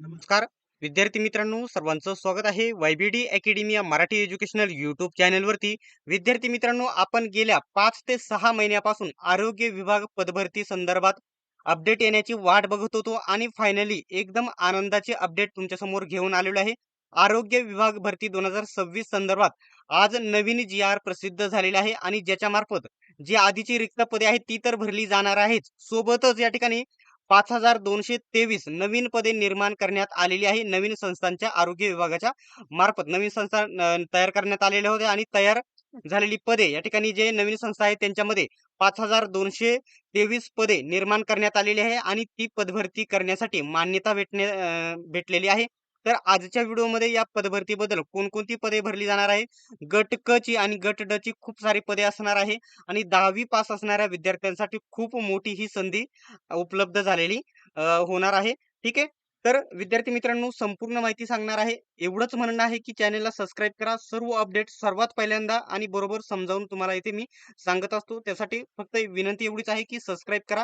नमस्कार विद्यार्थी मित्रांनो, सर्वांचं स्वागत आहे YBD अकॅडमी या मराठी एज्युकेशनल यूट्यूब चॅनलवरती. विद्यार्थी मित्रांनो, आपण गेल्या 5 ते 6 महिन्यापासून आरोग्य विभाग पदभरती संदर्भात अपडेट येण्याची वाट बघत होतो आणि फायनली एकदम आनंदाचे अपडेट तुमच्या समोर घेऊन आलेलो आहे. आरोग्य विभाग भरती 2026 संदर्भात आज नवीन जी प्रसिद्ध झालेले आहे आणि ज्याच्या मार्फत जी आधीची रिक्त पदे आहेत ती तर भरली जाणार आहेच, सोबतच या ठिकाणी 5223 नवीन पदे निर्माण करण्यात आलेली आहे. नवीन संस्थांच्या आरोग्य विभागाच्या मार्फत नवीन संस्था तयार करण्यात आलेल्या होत्या आणि तयार झालेली पदे या ठिकाणी जे नवीन संस्था आहेत त्यांच्यामध्ये 5223 पदे निर्माण करण्यात आलेली आहे आणि ती पदभरती करण्यासाठी मान्यता भेटलेली आहे. तर आजच्या व्हिडिओमध्ये या पदभरतीबद्दल कोणकोणती पदे भरली जाणार आहे, गट क ची आणि गट ड ची खूप सारी पदे असणार आहे आणि 10वी पास असणाऱ्या विद्यार्थ्यांसाठी खूप मोठी ही संधी उपलब्ध झालेली होणार आहे. ठीक आहे. तर विद्यार्थी मित्रांनो, संपूर्ण माहिती सांगणार आहे. एवढंच म्हणणं आहे की चॅनलला सबस्क्राईब करा. सर्व अपडेट सर्वात पहिल्यांदा आणि बरोबर समजावून तुम्हाला इथे मी सांगत असतो. त्यासाठी फक्त विनंती एवढीच आहे की सबस्क्राईब करा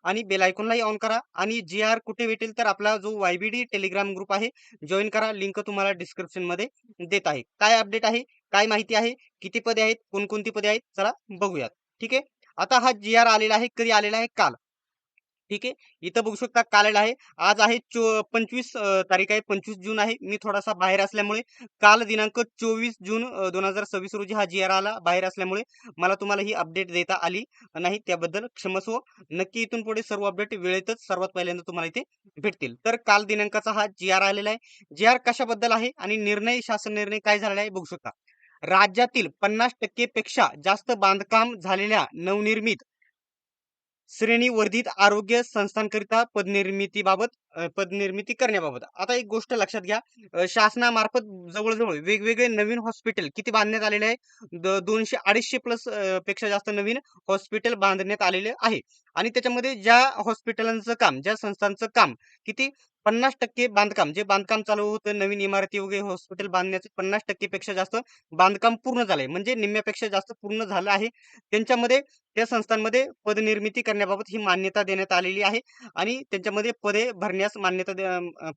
आणि बेल आयकॉनलाही ऑन करा आणि कुठे भेटेल तर आपला जो YBD टेलिग्राम ग्रुप आहे जॉइन करा. लिंक तुम्हाला डिस्क्रिप्शन मध्ये देत आहे. काय अपडेट आहे, काय माहिती आहे, किती पदे आहेत, कोणकोणती पदे आहेत, चला बघूयात. ठीक आहे. आता हा आलेला आहे, कधी आलेला आहे? काल. ठीक आहे. इथं बघू शकता काल आलेला आहे. आज आहे 25 तारीख आहे, 25 जून आहे. मी थोडासा बाहेर असल्यामुळे काल दिनांक 24 जून 2026 रोजी हा आला. बाहेर असल्यामुळे मला तुम्हाला ही अपडेट देता आली नाही, त्याबद्दल क्षमस्व. नक्की इथून पुढे सर्व अपडेट वेळेतच सर्वात पहिल्यांदा तुम्हाला इथे भेटतील. तर काल दिनांकाचा हा आलेला आहे. कशाबद्दल आहे आणि शासन निर्णय काय झालेला आहे बघू शकता. राज्यातील 50% पेक्षा जास्त बांधकाम झालेल्या नवनिर्मित श्रेणीवर्धित आरोग्य संस्थांकरिता पदनिर्मिती करण्याबाबत. आता एक गोष्ट लक्षात घ्या, शासनामार्फत जवळजवळ वेगवेगळे नवीन हॉस्पिटल किती बांधण्यात आलेले आहे? 200-250 प्लस पेक्षा जास्त नवीन हॉस्पिटल बांधण्यात आलेले आहे आणि त्याच्यामध्ये ज्या हॉस्पिटलांचं काम, ज्या संस्थांचं काम किती 50% बांधकाम, जे बांधकाम चालू होतं नवीन इमारती वगैरे हॉस्पिटल बांधण्याचं 50% पेक्षा जास्त बांधकाम पूर्ण झालंय, म्हणजे निम्म्यापेक्षा जास्त पूर्ण झालं आहे. त्यांच्यामध्ये त्या संस्थांमध्ये पदनिर्मिती करण्याबाबत ही मान्यता देण्यात आलेली आहे आणि त्यांच्यामध्ये पदे भरण्यास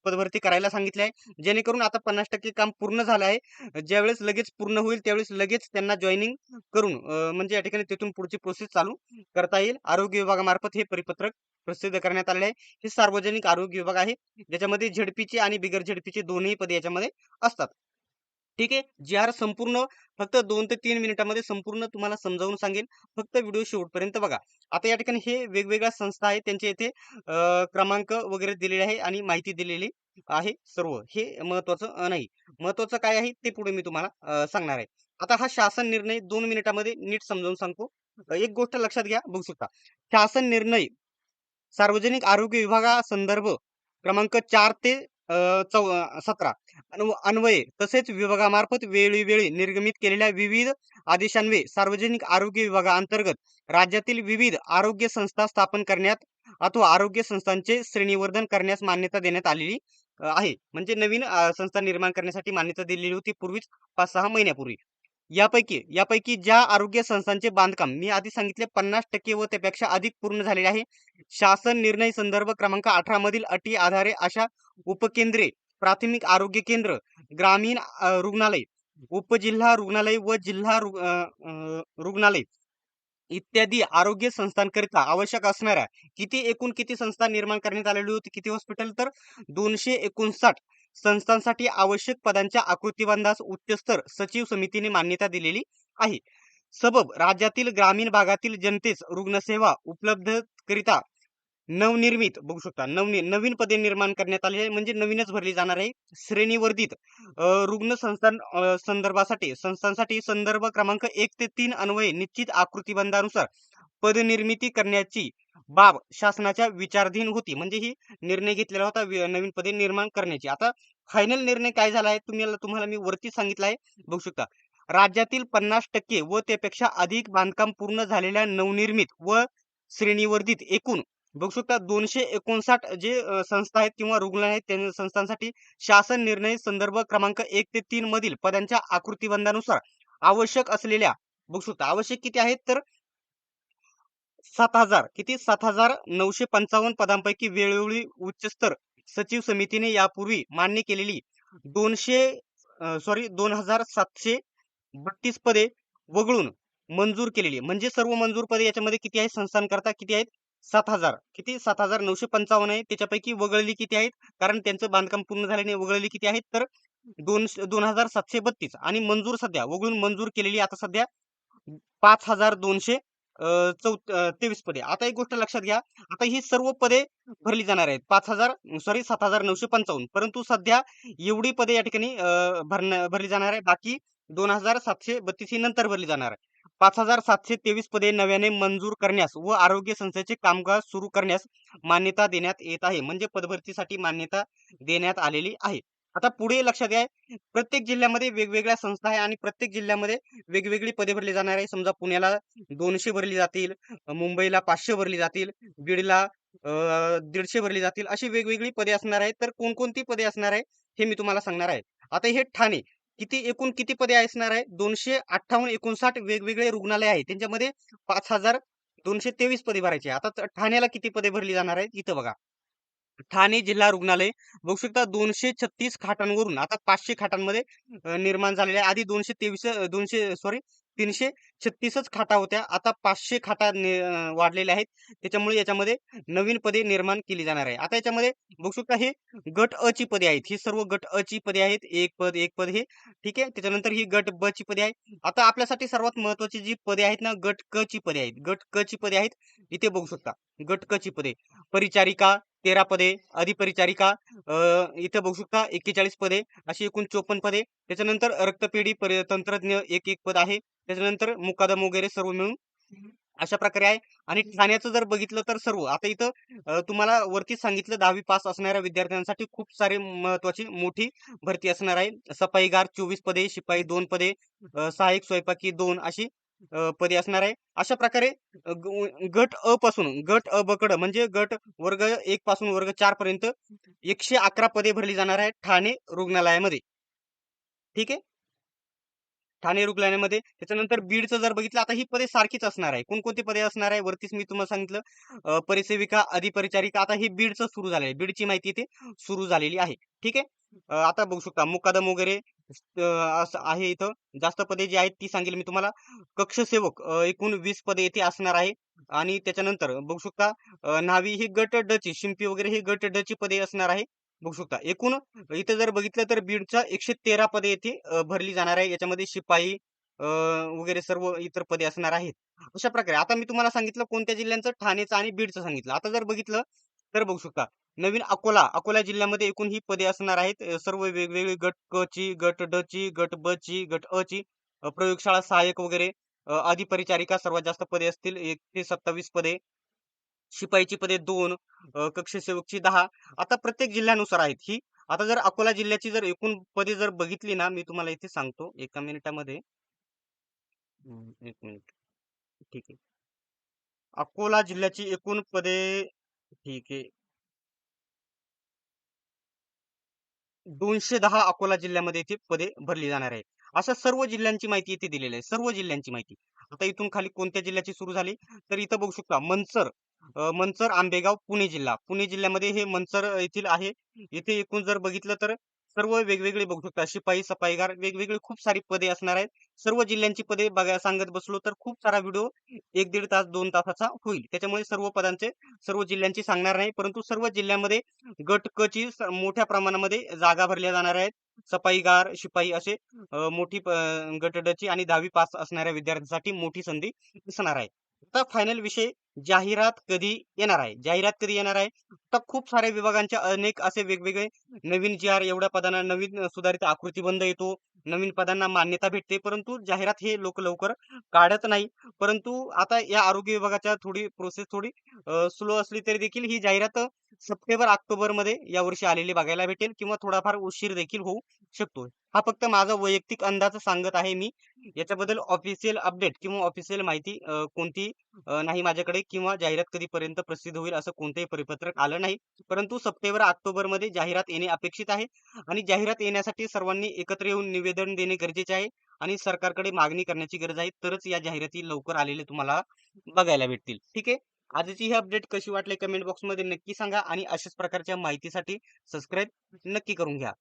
पदभरती करायला सांगितले आहे. जेणेकरून आता 50% काम पूर्ण झालं आहे. ज्यावेळेस लगेच पूर्ण होईल त्यावेळेस लगेच त्यांना जॉईनिंग करून म्हणजे या ठिकाणी तिथून पुढची प्रोसेस चालू करता येईल. आरोग्य विभागामार्फत हे परिपत्रक प्रसिद्ध करण्यात आलेले आहे. हे सार्वजनिक आरोग्य विभाग आहे, ज्याच्यामध्ये झेडपीची आणि बिगर झेडपीची दोन्ही पदे याच्यामध्ये असतात. ठीक आहे. संपूर्ण फक्त 2 ते 3 मिनिटांमध्ये संपूर्ण तुम्हाला समजावून सांगेल. फक्त व्हिडिओ शेवटपर्यंत बघा. आता या ठिकाणी हे वेगवेगळ्या संस्था आहेत, त्यांचे इथे क्रमांक वगैरे दिलेले आहे आणि माहिती दिलेली आहे सर्व. हे महत्वाचं नाही. महत्वाचं काय आहे ते पुढे मी तुम्हाला सांगणार आहे. आता हा शासन निर्णय 2 मिनिटांमध्ये नीट समजावून सांगतो. एक गोष्ट लक्षात घ्या, बघू शकता. शासन निर्णय सार्वजनिक आरोग्य विभागासंदर्भ क्रमांक 4 ते 17 अन्वये तसेच विभागामार्फत वेळोवेळी निर्गमित केलेल्या विविध आदेशान्वये सार्वजनिक आरोग्य विभागाअंतर्गत राज्यातील विविध आरोग्य संस्था स्थापन करण्यात अथवा आरोग्य संस्थांचे श्रेणीवर्धन करण्यास मान्यता देण्यात आलेली आहे. म्हणजे नवीन संस्था निर्माण करण्यासाठी मान्यता दिलेली होती पूर्वीच, 5-6 महिन्यापूर्वी. यापैकी ज्या आरोग्य संस्थांचे बांधकाम मी आधी सांगितले 50% व त्यापेक्षा अधिक पूर्ण झालेले आहे. शासन निर्णय संदर्भ क्रमांक 18 मधील अटी आधारे अशा उपकेंद्रे, प्राथमिक आरोग्य केंद्र, ग्रामीण रुग्णालय, उपजिल्हा रुग्णालय व जिल्हा रुग्णालय इत्यादी आरोग्य संस्थांकरिता आवश्यक असणाऱ्या किती संस्था निर्माण करण्यात आलेली होती, किती हॉस्पिटल, तर 259 संस्थांसाठी आवश्यक पदांच्या आकृतिबंधास उच्चस्तर सचिव समितीने मान्यता दिलेली आहे. सबब राज्यातील ग्रामीण भागातील जनतेस रुग्णसेवा उपलब्ध करिता नवनिर्मित बघू शकता नवीन पदे निर्माण करण्यात आली आहे, म्हणजे नवीनच भरली जाणार आहे. श्रेणीवर्धित रुग्ण संस्थांसाठी संदर्भ क्रमांक 1 ते 3 अन्वये निश्चित आकृतिबंधानुसार पदनिर्मिती करण्याची बाब शासनाच्या विचाराधीन होती. म्हणजे ही निर्णय घेतलेला होता नवीन पदे निर्माण करण्याची. आता फायनल निर्णय काय झाला आहे तुम्हाला मी वरती सांगितलं आहे, बघू शकता. राज्यातील 50% व त्यापेक्षा अधिक बांधकाम पूर्ण झालेल्या नवनिर्मित व श्रेणीवर्धित एकूण बघू शकता 259 जे संस्था आहेत किंवा रुग्णालय आहेत त्या संस्थांसाठी शासन निर्णय संदर्भ क्रमांक 1 ते 3 मधील पदांच्या आकृतिबंधानुसार आवश्यक असलेल्या बघू शकता आवश्यक किती आहेत तर 7,955 पदांपैकी वेळोवेळी उच्चस्तर सचिव समितीने यापूर्वी मान्य केलेली 2732 पदे वगळून मंजूर केलेली, म्हणजे सर्व मंजूर पदे याच्यामध्ये किती आहेत संस्थानकरता किती आहेत? 7,000. किती? 7,955 आहे. त्याच्यापैकी वगळली किती आहेत? कारण त्यांचं बांधकाम पूर्ण झाले नाही. वगळली किती आहेत? तर 2,732 आणि मंजूर सध्या वगळून मंजूर केलेली आता सध्या 5,223 पदे. आता एक गोष्ट लक्षात घ्या, आता ही सर्व पदे भरली जाणार आहेत. 7,955. परंतु सध्या एवढी पदे या ठिकाणी भरली जाणार आहे. बाकी 2,732 ही नंतर भरली जाणार आहे. 5,723 पदे नव्याने मंजूर करण्यास व आरोग्य संस्थेचे कामकाज सुरू करण्यास मान्यता देण्यात येत आहे. म्हणजे पदभरतीसाठी मान्यता देण्यात आलेली आहे. आता पुढे लक्षात घ्या, प्रत्येक जिल्ह्यामध्ये वेगवेगळ्या संस्था आहे आणि प्रत्येक जिल्ह्यामध्ये वेगवेगळी पदे भरली जाणार आहे. समजा पुण्याला 200 भरली जातील, मुंबईला 500 भरली जातील, बीडला 150 भरली जातील, अशी वेगवेगळी पदे असणार आहेत. तर कोणकोणती पदे असणार आहे हे मी तुम्हाला सांगणार आहे. आता हे ठाणे एकूण किती पदे असणार आहे? 258-59 वेगवेगळे रुग्णालय आहेत. त्यांच्यामध्ये 5,223 पदे भरायची आहे. आता ठाण्याला किती पदे भरली जाणार आहेत? इथं बघा. ठाणे जिल्हा रुग्णालय बघू शकता 236 खाटांवरून आता 500 खाटांमध्ये निर्माण झालेले आहे. आधी 336च खाटा होत्या, आता 500 खाटा वाढलेल्या आहेत. त्याच्यामुळे याच्यामध्ये नवीन पदे निर्माण केली जाणार आहे. आता याच्यामध्ये बघू शकता हे गट अ ची पदे आहेत. ही सर्व गट अ ची पदे आहेत. एक पद हे ठीक आहे. त्याच्यानंतर ही गट ब ची पदे आहेत. आता आपल्यासाठी सर्वात महत्वाची जी पदे आहेत ना, गट क ची पदे आहेत. गट क ची पदे आहेत. इथे बघू शकता गट क ची पदे. परिचारिका 13 पदे, अधिपरिचारिका इथे बघू शकता 41 पदे, अशी एकूण 54 पदे. त्याच्यानंतर रक्तपेढी तंत्रज्ञ एक पद आहे. त्याच्यानंतर मुकादम वगैरे सर्व मिळून अशा प्रकारे आहे. आणि ठाण्याचं जर बघितलं तर सर्व आता इथं तुम्हाला वरती सांगितलं 10वी पास असणाऱ्या विद्यार्थ्यांसाठी खूप सारे महत्वाची मोठी भरती असणार आहे. सफाईगार 24 पदे, शिपाई 2 पदे, सहाय्यक स्वयंपाकी 2 अशी पदे असणार आहे. अशा प्रकारे गट अ पासून गट अ ब कडं म्हणजे गट वर्ग 1 पासून वर्ग 4 पर्यंत 111 पदे भरली जाणार आहेत ठाणे रुग्णालयामध्ये. ठीक आहे. ठाणे रुग्णालयामध्ये. त्याच्यानंतर बीडचं जर बघितलं आता ही पदे सारखीच असणार आहे. कोणकोणती पदे असणार आहे? वरतीच मी तुम्हाला सांगितलं परिसेविका, अधिपरिचारिका. आता ही बीडचं सुरू झालंय. बीडची माहिती इथे सुरू झालेली आहे. ठीक आहे. आता बघू शकता मुकादम वगैरे असं आहे इथं. जास्त पदे जी आहेत ती सांगेल मी तुम्हाला. कक्षसेवक एकूण 20 पदे येथे असणार आहे. आणि त्याच्यानंतर बघू शकता न्हावी ही गट ड ची, शिंपी वगैरे ही गट ड ची पदे असणार आहे. बघू शकता. एकूण इथे जर बघितलं तर बीडच्या 113 पदे येथे भरली जाणार आहे. याच्यामध्ये शिपाई वगैरे सर्व इतर पदे असणार आहेत. अशा प्रकारे आता मी तुम्हाला सांगितलं कोणत्या जिल्ह्यांचं, ठाणेचं आणि बीडचं सांगितलं. आता जर बघितलं तर बघू शकता नवीन अकोला जिल्ह्यामध्ये एकूण ही पदे असणार आहेत. सर्व वेगवेगळी गट क ची, गट ड ची, गट ब ची, गट अ ची, प्रयोगशाळा सहाय्यक वगैरे, अधिपरिचारिका सर्वात जास्त पदे असतील 1 ते 27 पदे. शिपाईची पदे 2, कक्षसेवकची 10. आता प्रत्येक जिल्ह्यानुसार आहेत ही. आता जर अकोला जिल्ह्याची जर एकूण पदे जर बघितली ना, मी तुम्हाला इथे सांगतो एका मिनिटामध्ये. 1 मिनिट. ठीक आहे. अकोला जिल्ह्याची एकूण पदे ठीक आहे. 210 अकोला जिल्ह्यामध्ये इथे पदे भरली जाणार आहे. अशा सर्व जिल्ह्यांची माहिती इथे दिलेली आहे. सर्व जिल्ह्यांची माहिती. आता इथून खाली कोणत्या जिल्ह्याची सुरू झाली? तर इथं बघू शकता मंचर, आंबेगाव, पुणे जिल्हा. पुणे जिल्ह्यामध्ये हे मंचर येथील आहे. इथे एकूण जर बघितलं तर सर्व वेगवेगळे बघू शकता. शिपाई, सफाईगार वेगवेगळी खूप सारी पदे असणार आहेत. सर्व जिल्ह्यांची पदे सांगत बसलो तर खूप सारा व्हिडिओ 1-1.5 तास, 2 तासाचा होईल. त्याच्यामुळे सर्व पदांचे, सर्व जिल्ह्यांची सांगणार नाही. परंतु सर्व जिल्ह्यामध्ये गट क ची मोठ्या प्रमाणामध्ये जागा भरल्या जाणार आहेत. सफाईगार, शिपाई असे मोठी गट ड ची आणि 10वी पास असणाऱ्या विद्यार्थ्यांसाठी मोठी संधी असणार आहे. आता फायनल विषय जाहिरात कधी येणार आहे? जाहिरात कधी येणार आहे? आता खूप साऱ्या विभागांच्या अनेक असे वेगवेगळे नवीन जी आर एवढ्या पदांना नवीन सुधारित आकृतीबंध येतो. नवीन पदांना मान्यता भेटते. परंतु जाहिरात हे लोक लवकर काढत नाही. परंतु आता या आरोग्य विभागाच्या प्रोसेस थोडी स्लो असली तरी देखील ही जाहिरात सप्टेंबर-ऑक्टोबरमध्ये यावर्षी आलेली बघायला भेटेल किंवा थोडाफार उशीर देखील होऊ शकतो. हा फक्त माझा वैयक्तिक अंदाज सांगत आहे मी. याच्याबद्दल ऑफिशियल अपडेट किंवा ऑफिशियल माहिती कोणती नाही माझ्याकडे किंवा जाहिरात कधीपर्यंत प्रसिद्ध होईल असं कोणतंही परिपत्रक आलं नाही. परंतु सप्टेंबर-ऑक्टोबरमध्ये जाहिरात येणे अपेक्षित आहे आणि जाहिरात येण्यासाठी सर्वांनी एकत्र येऊन निवेदन देणे गरजेचे आहे आणि सरकारकडे मागणी करण्याची गरज आहे. तरच या जाहिराती लवकर आलेल्या तुम्हाला बघायला भेटतील. ठीक आहे. आजची ही अपडेट कशी वाटली कमेंट बॉक्समध्ये नक्की सांगा आणि अशाच प्रकारच्या माहितीसाठी सबस्क्राईब नक्की करून घ्या.